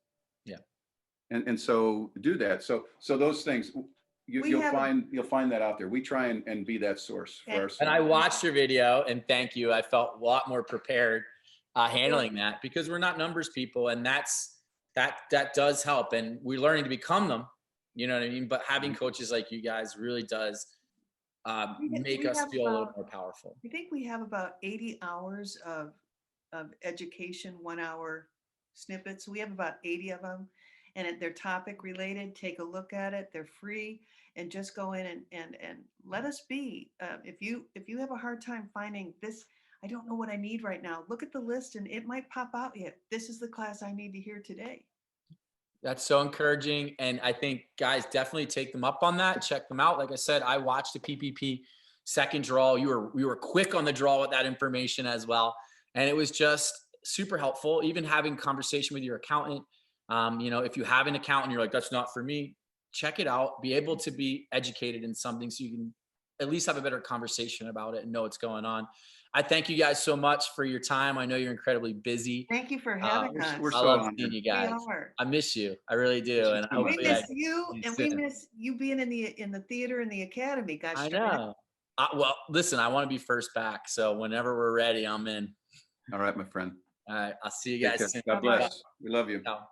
Yeah. And so do that. So those things. You'll find that out there. We try and be that source for ourselves. And I watched your video, and thank you. I felt a lot more prepared handling that, because we're not numbers people, and that does help. And we're learning to become them. You know what I mean? But having coaches like you guys really does make us feel a little more powerful. I think we have about 80 hours of education, 1 hour snippets. We have about 80 of them. And they're topic related. Take a look at it. They're free, and just go in and let us be. If you have a hard time finding this, I don't know what I need right now. Look at the list, and it might pop out yet. This is the class I need to hear today. That's so encouraging, and I think guys definitely take them up on that. Check them out. Like I said, I watched the PPP second draw. We were quick on the draw with that information as well, and it was just super helpful. Even having conversation with your accountant. You know, if you have an accountant, you're like, that's not for me. Check it out. Be able to be educated in something so you can at least have a better conversation about it and know what's going on. I thank you guys so much for your time. I know you're incredibly busy. Thank you for having us. We're I so love honored. seeing you We guys. are. I miss you. I really do. Miss you And too, my We friend. miss you, see and we soon. miss you being in the theater and the academy. Gosh I darn it. know. Well, listen, I want to be first back. So whenever we're ready, I'm in. All right, my friend. All right. I'll see you Take guys care. soon. God Bye-bye. bless. We love you. Ciao.